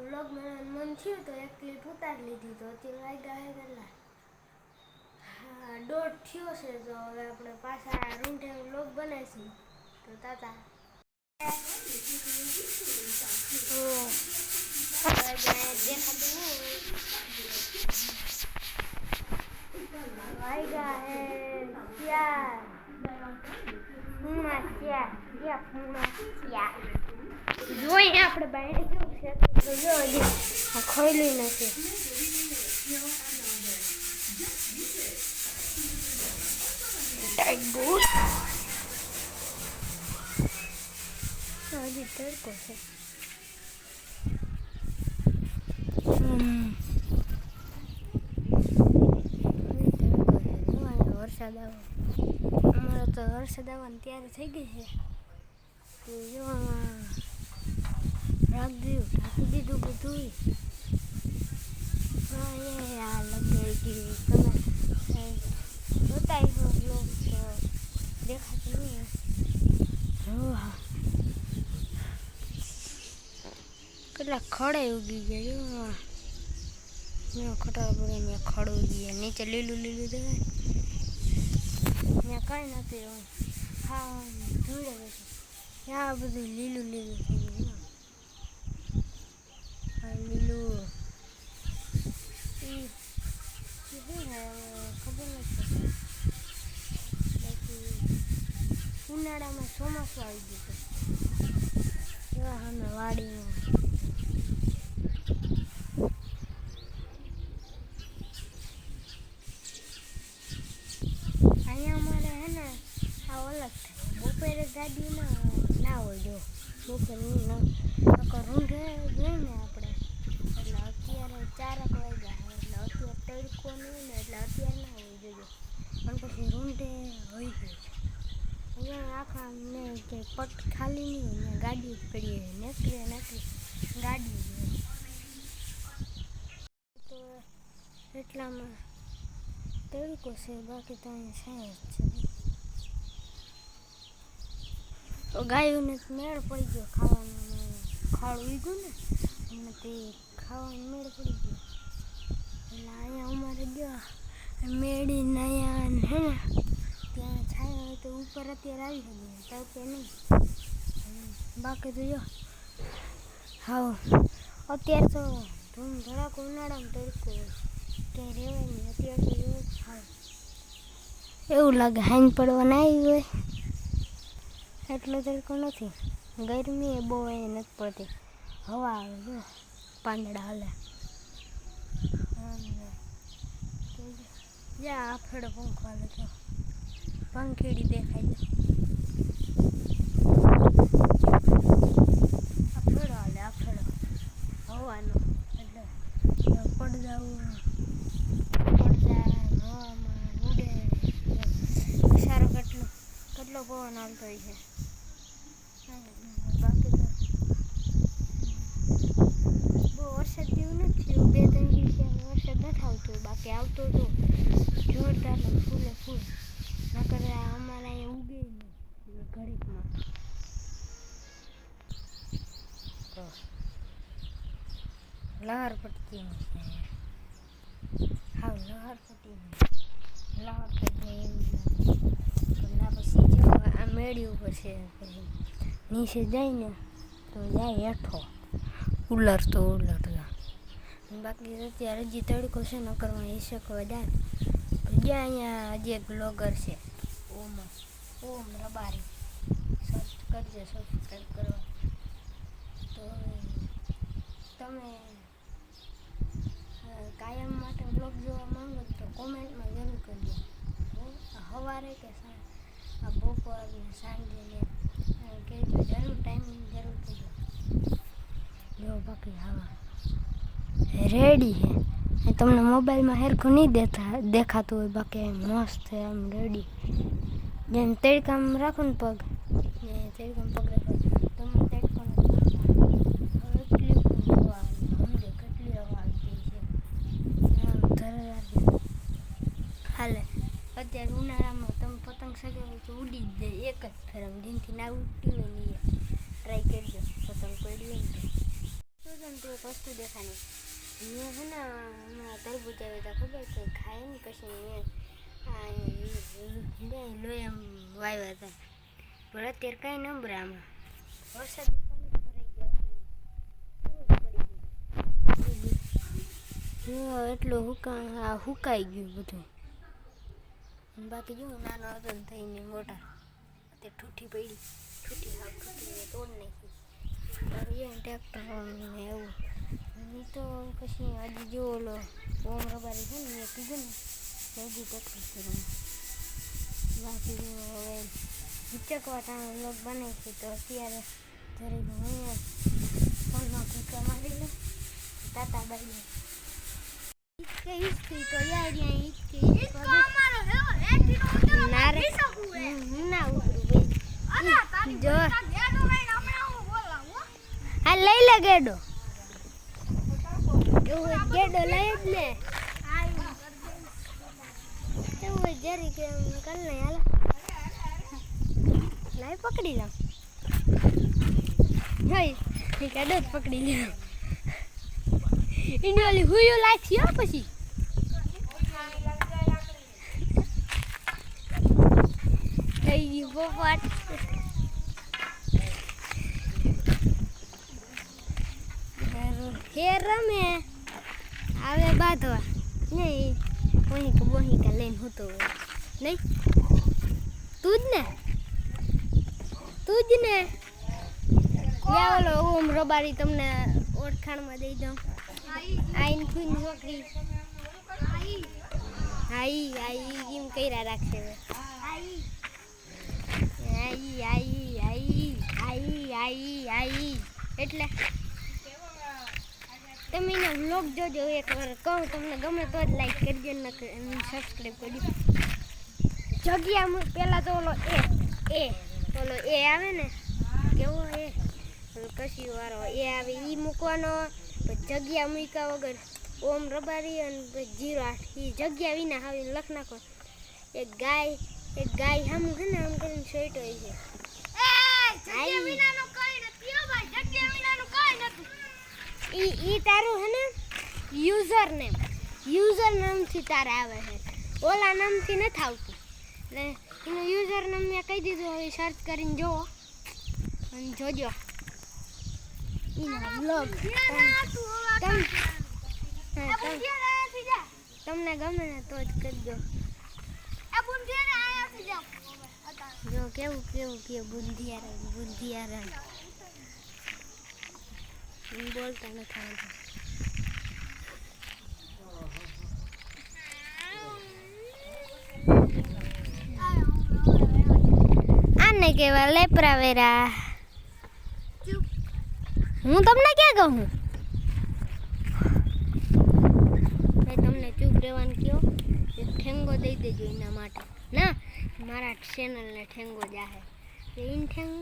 Vlog બનાવવાનું મન થયું તો એક ક્લિપ ઉતારી લીધી. તો અત્યારે વાગ્યા હે કેટલા? હા, 1:30 થયો છે. તો હવે આપણે પાછા રૂંઢે વ્લોગ બનાવીશું. તો તાતા વાગ્યા હે 4 જોઈએ આપણે બાયણે કેવું છે તો જો હજી ખોયલું નથી. હજી તડકો છે. વરસાદ આવો અમારે તો વરસાદ આવવાની તૈયારી થઈ ગઈ છે. તો જો ઢાંકી દીધું બધું. આ લગાઈ ગઈ તમે બતાવી લો તો દેખાતું નહીં. કેટલા ખડે ઉગી ગયા. ખટારા પડે ને ખડ ઉગી ગયા. નીચે લીલું લીલું દેખાય. ત્યાં કાંઈ નથી રહ્યું. હા ધૂળે બધું ત્યાં બધું લીલું લીલું થઈ ગયું. લીલું ખબર નથી. બાકી ઉનાળામાં ચોમાસું આવી ગયું એવા અમે વાડીમાં અહીંયા અમારે હે ને આ અલગ થાય. બપોરે ગાડી ના હોય. જો બપોરે રૂંઢે જોઈએ ને આપણે એટલે અત્યારે 4 વાગ્યા એટલે અત્યારે તડકો નહીં ને એટલે અત્યારે ના હોય જોજો. પણ પછી રૂંઢે હોય ગયું છે. અહીંયા આખા ને કે પટ ખાલી નહીં હોય ને ગાડી પડી હોય નકરી ગાડી તો એટલામાં તડકો છે. બાકી તો અહીંયા સાંજ છે. તો ગાયોને મેળ પડી ગયો ખાવાનું. ખાડ ઉગ્યું ને અને તે ખાવાનું મેળ પડી ગયો. એટલે અહીંયા અમારે ગયો મેળીને અહીંયા હે ને ત્યાં છાયા હોય તો ઉપર અત્યારે આવી શકે તડકે નહીં. બાકી તો જો હા અત્યારે તો ધૂમ ધડાકો ઉનાળામાં તડકો હોય ક્યાંય રહેવાય નહીં. અત્યારે તો એવું જ થાય એવું લાગે હાંજ પડવાના આવી હોય. એટલો તડકો નથી. ગરમી એ બહુ એ નથી પડતી. હવા આવે જો પાંદડા હાલે. જ્યાં આફેડો પંખો હાલે તો પંખીડી દેખાય છે. આફેડો હાલે આફેડો હવાનો એટલે પડદા હવામાં ઉડે. સારો કેટલો પવન હાલતો હોય છે. બાકી તો બહુ વરસાદ જેવું નથી. 2-3 દિવસ વરસાદ નથી આવતો. બાકી આવતો તો જોરદાર ફૂલે ફૂલ નકર અમારે અહીંયા ઉગે નહીં ઘડીકમાં. તો લહર પડતી હા લહર પડતી લહર પડતી એમ ના. પછી જો આ મેળી ઉપર છે પછી નીચે જાય ને તો જાય હેઠો ઉલરતો. બાકી અત્યારે હજી તડકો છે ન કરવા હિસકવા જાય. જ્યાં અહીંયા હજી એક બ્લોગર છે ઓમ રબારી સર્ચ કરજો સબસ્ક્રાઈબ કરવા. તો તમે કાયમ માટે બ્લોગ જોવા માંગો તો કોમેન્ટમાં જરૂર કરજો. સવારે કે બપોર ને સાંજે ને કહેજો જરૂર ટાઈમિંગ જરૂર કહેજો. જો બાકી હવા રેડી છે. તમને મોબાઈલમાં હેરખું નહીં દેખાતું હોય. બાકી મસ્ત છે આમ રેડી. જેમ તડકામાં રાખો ને પગ ને તડકામાં પગ રાખો તમે તડકામાં એટલી હવા સમજો કેટલી હવા આવતી છે. આમ હાલે અત્યારે ઉનાળામાં તમે પતંગ સગાવો તો ઉડી જ જાય એક જ ફેરમ. જેનથી ના ઉડતી હોય ને એ ટ્રાય કરજો પતંગ પડી હોય ને તો હતો ને તો એક વસ્તુ દેખાની મેં છે ને હમણાં તરબૂચ આવે તો ખબર કે ખાય ને કશું મેં લોહી એમ વાવ્યા હતા પણ અત્યારે કાંઈ નંબર આમાં વરસાદ એટલું હુકાઈ ગયું બધું બાકી જો નાનો હતો ને થઈને મોટા તે ઠૂઠી પડી ઠૂઠી તોડ નાખી એ ટ્રેક્ટર ને એવું તો પછી આજે જો ઓલો ઓમ રબારી છે ને મેં કીધું ને હજી ટ્રેક્ટર કર્યું બાકી હવે હિચકવાટા લોક બને છે તો અત્યારે જરીક હું ફોનમાં ભૂકા મારી લઉં તાતા બાઈ ઈસકી તો યાર ઈસકી અમારો હે નારે ના ઉતરું ભાઈ જો હા લઈ લે ગેડો એવું ગેડો લઈ જ ને એવું જરી કે કર ને હાલ લાઈ પકડી લો હઈ ગેડો જ પકડી લે ઇને ઓલી હુયો લાગી હો પછી થઈ પોપટ હે રમે આવે બાંધવા નહીં વહી કા લઈને હોતો નહીં તું જ ને યા ઓલો ઓમ રબારી તમને ઓળખાણમાં દઈ દઉં આઈન ખુન છોકરી આઈ એમ કર્યા રાખશે આઈ એટલે તમે એને વ્લોગ જોજો એકવાર કહું તમને ગમે તો જ લાઈક કરજો ને સબસ્ક્રાઈબ કરજો જગ્યા પહેલાં તો ઓલો એ આવે ને કેવો એ કશી વાળો એ આવે એ મૂકવાનો પછી જગ્યા મૂક્યા વગર ઓમ રબારી અને 08 એ જગ્યા વિના આવીને લખ નાખો એક ગાય સામું છે ને આમ કરીને શર્ટ હોય છે ઈ તારું હે ને યુઝર નામથી તારે આવે છે ઓલા નામથી નથી આવતું એટલે એનું યુઝર નામ મેં કહી દીધું હવે સર્ચ કરીને જોવો અને જોજો એના વ્લોગ તમને ગમે ને તો જ કરજો જો કેવું કે બુંધિયારા બોલતા નથી આને કેવા લેપરા વેરા હું તમને ક્યાં કહું મેં તમને ચૂપ રહેવાનું કહો એક ઠેંગો દઈ દેજો એના માટે ના મારા ચેનલને ઠેંગો જાહે ઇન ઠેંગ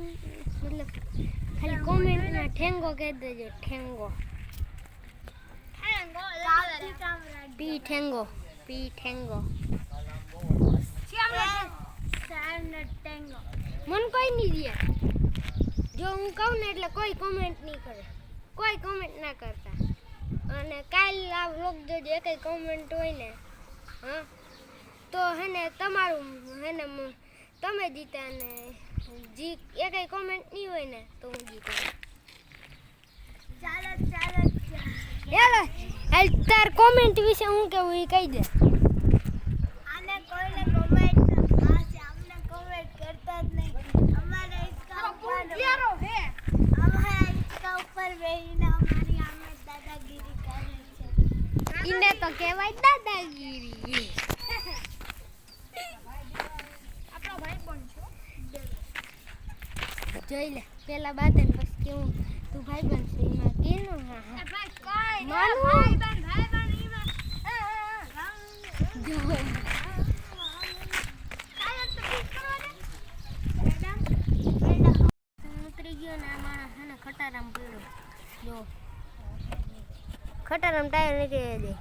મતલબ ખાલી કોમેન્ટમાં ઠેંગો કહી દેજો ઠેંગો પી ઠેંગો મન કોઈ નહીં દે જો હું કહું ને એટલે કોઈ કોમેન્ટ નહીં કરે કોઈ કોમેન્ટ ના કરતા અને કાલ આ વ્લોગ જોજો એકેય કોમેન્ટ હોય ને હા તો હે ને તમારું હે ને તમે જીતા ને જી એકેય કોમેન્ટ નહીં હોય ને તો હું જીતું ચાલો હાલ તાર કોમેન્ટ વિશે હું કેવું એ કહી દે આને કોઈને કોમેન્ટ અમને કોમેન્ટ કરતા જ નહીં અમારે इसका ऊपर બેહીને અમારી આમે દાદાગીરી કરે છે ઇને તો કહેવાય દાદાગીરી આપણો ભાઈ કોણ છે જોઈ લે પેલા બાત ને પછી કેવું તું ભાઈ બન છે એમાં કેનો હા ભાઈ કોઈ ભાઈ બન એમાં જો ઉતરી ગયો ને આ માણસ છે ને ખટારામ પડ્યો જો ખટારામ ટાયર નીકળી દે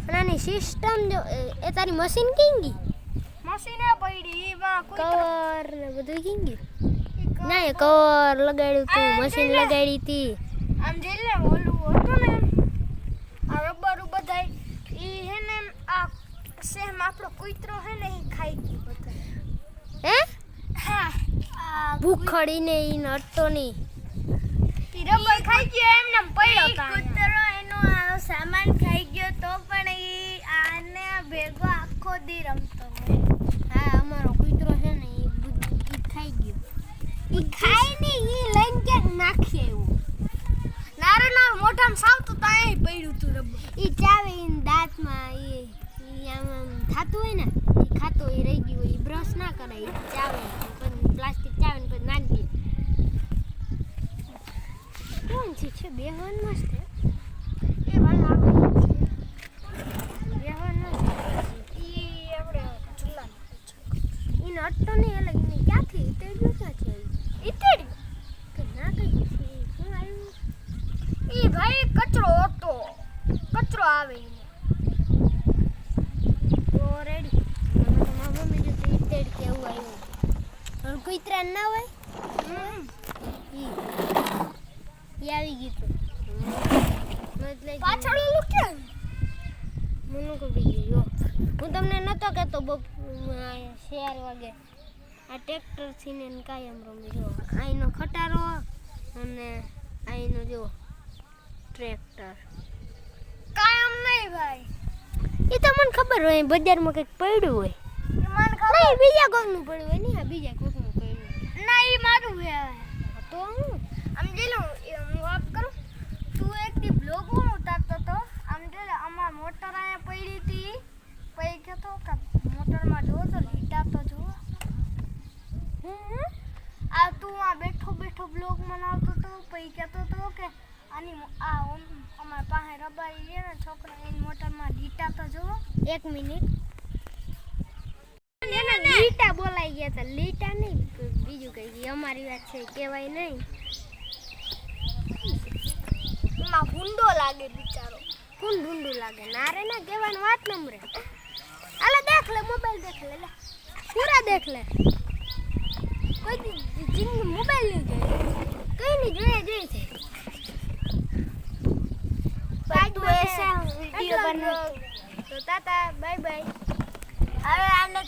અને આની સિસ્ટમ જો એ તારી મશીન કેમ ગઈ મશીને પડી એમાં કવર ને બધું કેમ ગયું ના એ કવર લગાડ્યું તું મશીન લગાડી હતી આમ જેલ ને ઓલું ઈ હે ને આ સેમ આપણો કૂતરો હે ને ઈ ખાઈ ગયો બધા. હે હા ભૂખડી ને ઈ નટતો ની ઈ રબર ખાઈ ગયો એમને પડ્યો તા. કૂતરો એનો આ સામાન ખાઈ ગયો તો પણ ઈ આને ભેગો આખો દી રમતો હોય. હા અમારો કૂતરો છે ને ઈ ખાઈ ગયો. ઈ ખાઈ ને ઈ લઈને ક્યાંક નાખી આવ્યો. નારે ના મોઢામાં સાવતું તા એ પડ્યું તું રબર. ઈ ચાવે ઈ દાંતમાં ઈ આમ થાતું હોય ને ઈ ખાતો ઈ રહી ગયું ઈ બ્રશ ના કરે ઈ ચાવે પછી પ્લાસ્ટિક ચાવે ને પછી નાખી દે. કોણ છે બેહન મસ્ત એ ભાઈ આપણે બેહન ઈ આપણે ચૂલા ઈ નટતો નહીં એટલે ઈને ક્યાંથી તેડ્યું ક્યાંથી ઈ તેડી કે ના કઈ શું આવ્યું ઈ ભાઈ કચરો હતો. કચરો આવે ઈ. તો રેડી મને તો મારા મમ્મી જો ઈ તેડ કેવું આવ્યું પણ કૂતરા ના હોય ઈ આવી ગયું તું એટલે પાછળ ઓલું કેમ મને ખબર ગયો હું તમને નતો કહેતો 4 વાગે આ ટ્રેક્ટર થી ને કાયમ રમી જો આઈનો ખટારો અને આઈનો જો ટ્રેક્ટર કાયમ નહીં ભાઈ. એ તો મને ખબર હોય બજારમાં કંઈક પડ્યું હોય ઈ મને ખબર નહીં બીજા કોકનું પડ્યું હોય નહીં આ બીજા કોકનું પડ્યું ના ઈ મારું હે. તો હું આમ જેલો હું વાત કરું તું એક દી બ્લોગ હું ઉતારતો તો આમ જે અમાર મોટર આયા પડી હતી પછી કહેતો કે મોટરમાં જો તો લીટા તો જો આ તું આ બેઠો બેઠો બ્લોગ બનાવતો તો પછી કહેતો તો કે આની આ અમાર પાસે રબારી છે ને છોકરા એની મોટરમાં લીટા તો જો. 1 મિનિટ એના લીટા બોલાઈ ગયા હતા લીટા નહીં બીજું કઈ અમારી વાત છે કહેવાય નહીં એમાં ભૂંડો લાગે બિચારો. કોણ ઢૂંઢું લાગે ના રે ના કહેવાની વાત નમરે આલે દેખ લે મોબાઈલ દેખ લે લે પૂરા દેખ લે કોઈ જિંદગી મોબાઈલ નહીં જોઈ કઈ નહીં જોઈએ છે તું એસે વિડિયો બનાવ તો તાતા બાય બાય હવે આને